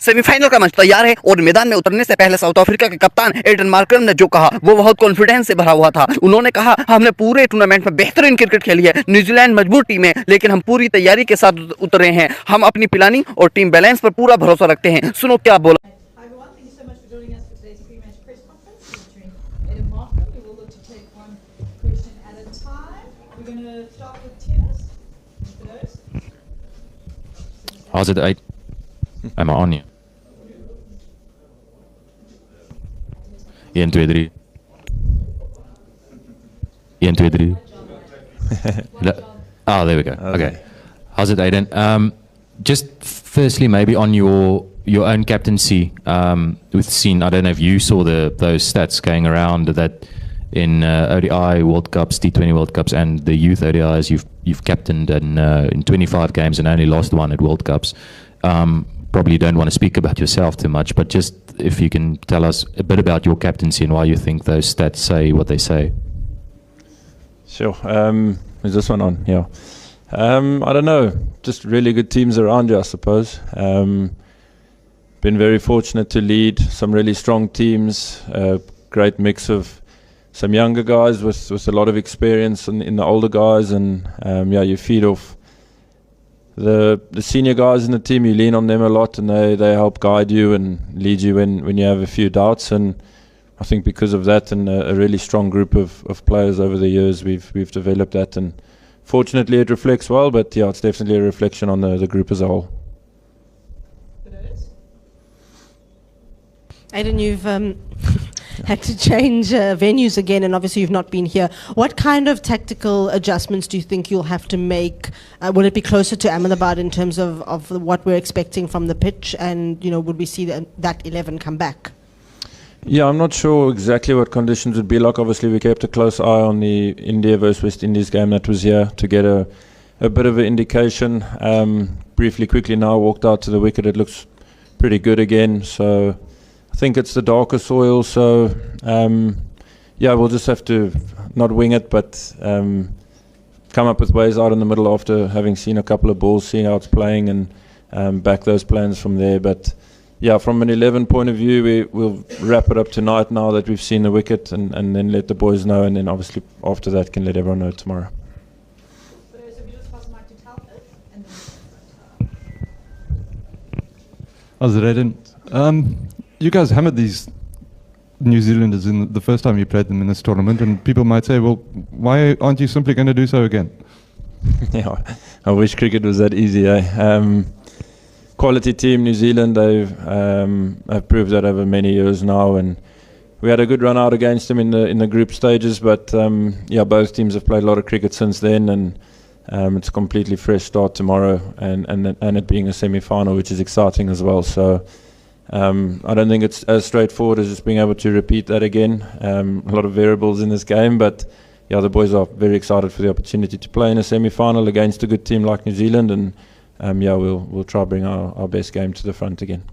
Semifinal का मंच तैयार है और मैदान में उतरने से पहले साउथ अफ्रीका के कप्तान एडन मार्करम ने जो कहा वो बहुत कॉन्फिडेंस से भरा हुआ था। उन्होंने कहा, हमने पूरे टूर्नामेंट में बेहतरीन क्रिकेट खेली है, न्यूजीलैंड मजबूत टीम है, लेकिन हम पूरी तैयारी के साथ उतरे हैं। हम अपनी प्लानिंग और टीम बैलेंस पर पूरा भरोसा रखते हैं। सुनो क्या बोला। How's it 8? Am I on here? 1, 2, 3. 1, 2, 3. Oh, there we go. Okay. How's it, Aiden? Just firstly, maybe on your own captaincy, we've seen, I don't know if you saw those stats going around that in ODI World Cups, T20 World Cups, and the youth ODIs, you've captained in 25 games and only lost one at World Cups. Probably don't want to speak about yourself too much, but just if you can tell us a bit about your captaincy and why you think those stats say what they say. Sure. Is this one on? Yeah. I don't know. Just really good teams around you, I suppose. Been very fortunate to lead some really strong teams. Great mix of some younger guys with a lot of experience in the older guys, and you feed off the senior guys in the team. You lean on them a lot, and they help guide you and lead you when you have a few doubts. And I think because of that and a really strong group of players over the years, we've developed that, and fortunately it reflects well. But yeah, it's definitely a reflection on the group as a whole. Aiden, you've had to change venues again, and obviously you've not been here. What kind of tactical adjustments do you think you'll have to make? Will it be closer to Ahmedabad in terms of what we're expecting from the pitch, and would we see that 11 come back? Yeah, I'm not sure exactly what conditions would be like. Obviously, we kept a close eye on the India versus West Indies game that was here to get a bit of an indication. Briefly, quickly now, walked out to the wicket. It looks pretty good again. So I think it's the darker soil. So we'll just have to not wing it, but come up with ways out in the middle after having seen a couple of balls, seeing how it's playing, and back those plans from there. But yeah, from an 11 point of view, we'll wrap it up tonight now that we've seen the wicket, and then let the boys know, and then obviously after that can let everyone know tomorrow. How's it, Aiden? You guys hammered these New Zealanders in the first time you played them in this tournament, and people might say, well, why aren't you simply going to do so again? Yeah, I wish cricket was that easy, eh? Quality team, New Zealand. They've have proved that over many years now, and we had a good run out against them in the group stages. But both teams have played a lot of cricket since then, and it's a completely fresh start tomorrow, and it being a semi-final, which is exciting as well. So I don't think it's as straightforward as just being able to repeat that again. A lot of variables in this game, but yeah, the boys are very excited for the opportunity to play in a semi-final against a good team like New Zealand, and we'll try to bring our best game to the front again.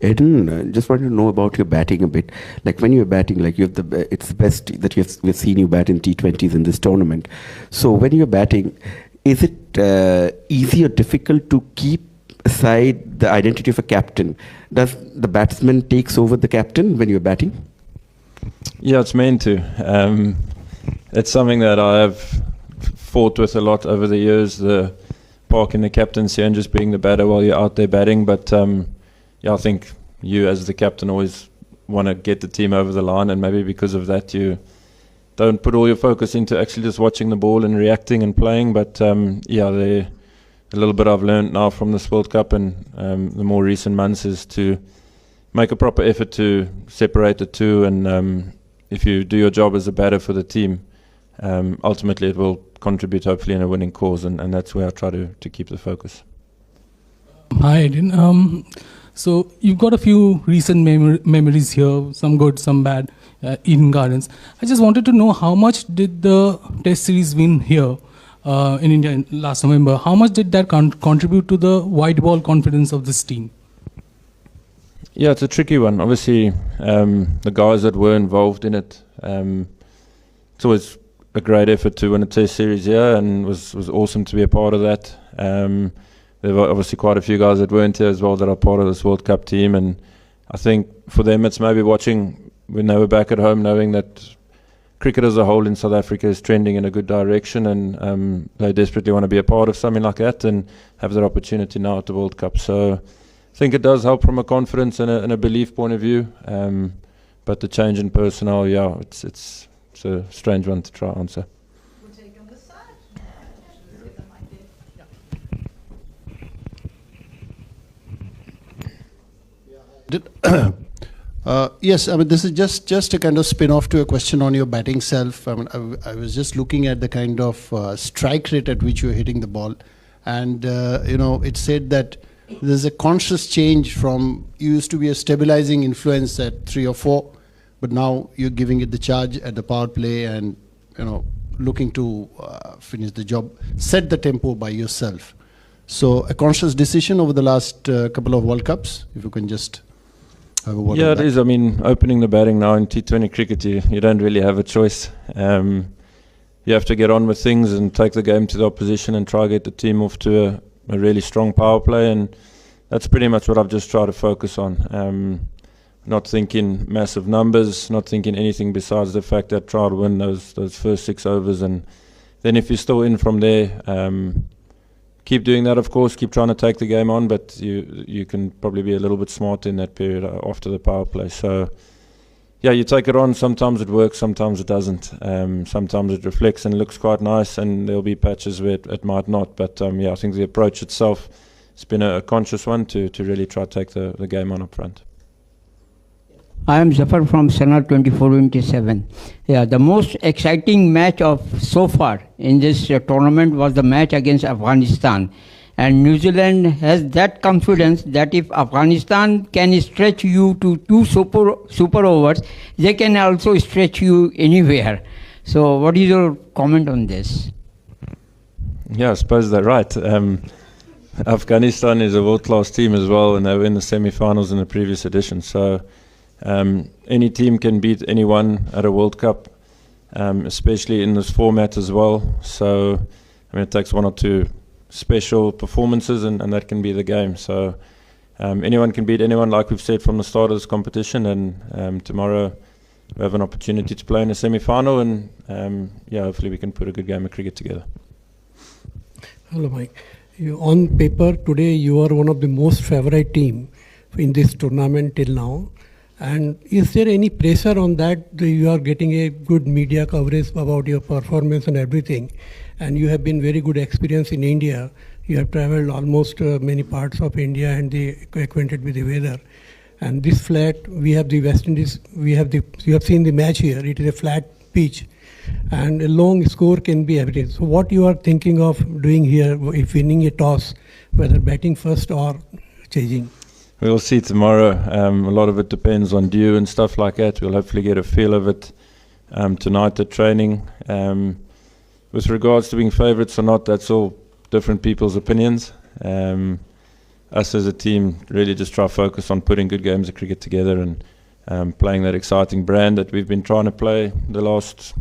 Eden, just wanted to know about your batting a bit. Like when you're batting, like it's the best that we've seen you bat in T20s in this tournament. So when you're batting, is it easy or difficult to keep aside the identity of a captain? Does the batsman takes over the captain when you're batting? Yeah, it's meant to. It's something that I have fought with a lot over the years, the parking the captaincy and just being the batter while you're out there batting. But I think you as the captain always want to get the team over the line, and maybe because of that you don't put all your focus into actually just watching the ball and reacting and playing. But a little bit I've learned now from this World Cup and the more recent months is to make a proper effort to separate the two, and if you do your job as a batter for the team, ultimately it will contribute hopefully in a winning cause, and that's where I try to keep the focus. Hi, Aiden. So you've got a few recent memories here, some good, some bad, Eden Gardens. I just wanted to know, how much did the Test series win here in India last November? How much did that contribute to the white ball confidence of this team? Yeah, it's a tricky one. Obviously, the guys that were involved in it, it's always a great effort to win a Test series here, and was awesome to be a part of that. there were obviously quite a few guys that weren't here as well that are part of this World Cup team, and I think for them it's maybe watching when they were back at home, knowing that cricket as a whole in South Africa is trending in a good direction, and they desperately want to be a part of something like that and have that opportunity now at the World Cup. So I think it does help from a confidence and a belief point of view. But the change in personnel, yeah, it's a strange one to try and answer. We'll take on this side. Yes, I mean, this is just a kind of spin-off to a question on your batting self. I mean, I was just looking at the kind of strike rate at which you're hitting the ball. And, it said that there's a conscious change from, you used to be a stabilizing influence at 3 or 4, but now you're giving it the charge at the power play and, looking to finish the job, set the tempo by yourself. So a conscious decision over the last couple of World Cups, if you can just have a word on Yeah, that. it is. I mean, opening the batting now in T20 cricket, you don't really have a choice. You have to get on with things and take the game to the opposition and try to get the team off to a really strong power play, and that's pretty much what I've just tried to focus on. Not thinking massive numbers, not thinking anything besides the fact that try to win those first 6 overs, and then if you're still in from there, keep doing that, of course, keep trying to take the game on, but you can probably be a little bit smarter in that period after the power play. So yeah, you take it on. Sometimes it works, sometimes it doesn't. Sometimes it reflects and looks quite nice, and there'll be patches where it might not. But I think the approach itself has been a conscious one to really try to take the game on up front. I am Zafar from Sana 24/27. Yeah, the most exciting match of so far in this tournament was the match against Afghanistan. And New Zealand has that confidence that if Afghanistan can stretch you to 2 super overs, they can also stretch you anywhere. So what is your comment on this? Yeah, I suppose they're right. Afghanistan is a world-class team as well, and they were in the semi-finals in the previous edition. So any team can beat anyone at a World Cup, especially in this format as well. So it takes 1 or 2 special performances, and that can be the game. So anyone can beat anyone, like we've said from the start of this competition, and tomorrow we have an opportunity to play in a semi-final, and hopefully we can put a good game of cricket together. Hello, Mike. On paper today you are one of the most favorite team in this tournament till now, and is there any pressure on that you are getting a good media coverage about your performance and everything? And you have been very good experience in India. You have traveled almost many parts of India and acquainted with the weather. And this flat, we have the West Indies, you have seen the match here. It is a flat pitch, and a long score can be everything. So what you are thinking of doing here, if winning a toss, whether batting first or chasing? We'll see tomorrow. A lot of it depends on dew and stuff like that. We'll hopefully get a feel of it tonight at training. With regards to being favourites or not, that's all different people's opinions. Us as a team really just try to focus on putting good games of cricket together and playing that exciting brand that we've been trying to play the last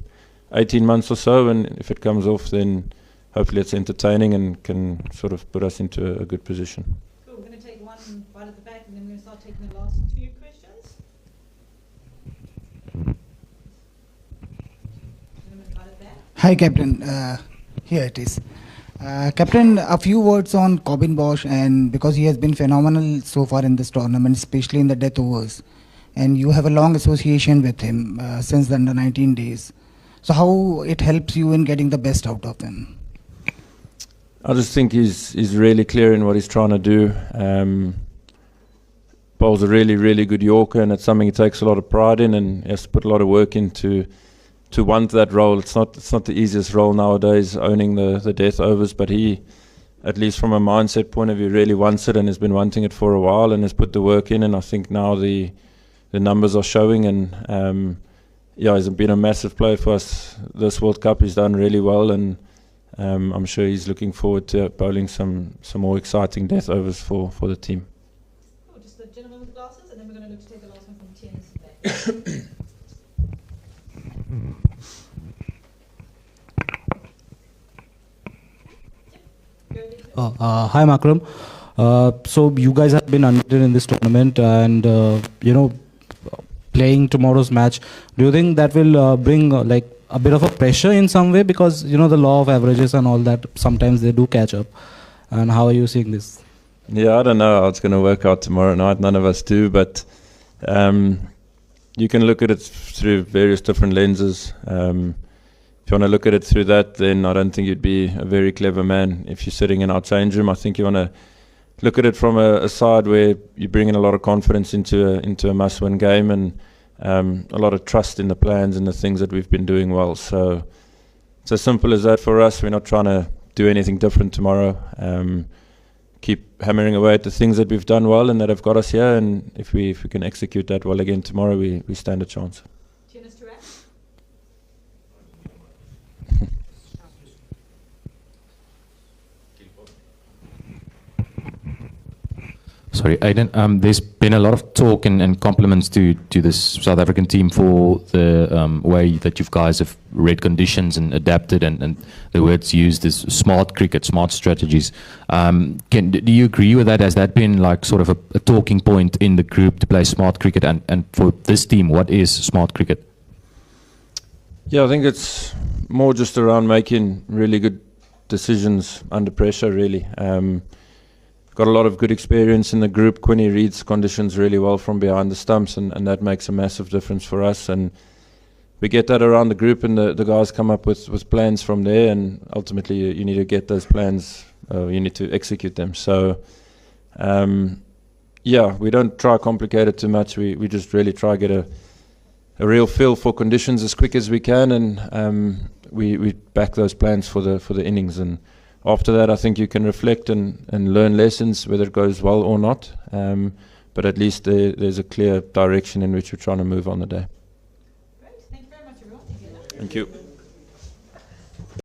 18 months or so. And if it comes off, then hopefully it's entertaining and can sort of put us into a good position. Cool. We're going to take one right at the back, and then we're going to start taking the last 2 questions. Hi, Captain. Here it is. Captain, a few words on Corbin Bosch, and because he has been phenomenal so far in this tournament, especially in the death overs, and you have a long association with him since the under 19 days. So how it helps you in getting the best out of him? I just think he's really clear in what he's trying to do. Bowls a really, really good Yorker, and it's something he takes a lot of pride in, and he has to put a lot of work into to want that role. It's not the easiest role nowadays, owning the death overs, but he, at least from a mindset point of view, really wants it and has been wanting it for a while and has put the work in, and I think now the numbers are showing, and he's been a massive player for us this World Cup. He's done really well, and I'm sure he's looking forward to bowling some more exciting death overs for the team. Cool. Just the gentleman with glasses, and then we're going to look to take the last one from Tien's. Go ahead. Hi, Makram. So you guys have been unbeaten in this tournament, and playing tomorrow's match. Do you think that will bring like a bit of a pressure in some way, because the law of averages and all that, sometimes they do catch up? And how are you seeing this? Yeah, I don't know how it's going to work out tomorrow night. None of us do, but you can look at it through various different lenses. If you want to look at it through that, then I don't think you'd be a very clever man if you're sitting in our change room. I think you want to look at it from a side where you bring in a lot of confidence into a must-win game, and a lot of trust in the plans and the things that we've been doing well. So it's as simple as that for us. We're not trying to do anything different tomorrow. Keep hammering away at the things that we've done well and that have got us here, and if we can execute that well again tomorrow, we stand a chance. Sorry, Aiden. There's been a lot of talk and compliments to this South African team for the way that you guys have read conditions and adapted, and the words used is smart cricket, smart strategies. Do you agree with that? Has that been like sort of a talking point in the group to play smart cricket? And for this team, what is smart cricket? Yeah, I think it's more just around making really good decisions under pressure, really. Got a lot of good experience in the group. Quinny reads conditions really well from behind the stumps, and that makes a massive difference for us. And we get that around the group, and the guys come up with plans from there, and ultimately you need to get those plans, you need to execute them. So, yeah, we don't try to complicate it too much. We just really try to get a real feel for conditions as quick as we can, and we back those plans for the innings. And after that, I think you can reflect and learn lessons, whether it goes well or not. But at least there's a clear direction in which we're trying to move on the day. Great. Thank you very much, everyone. Thank you.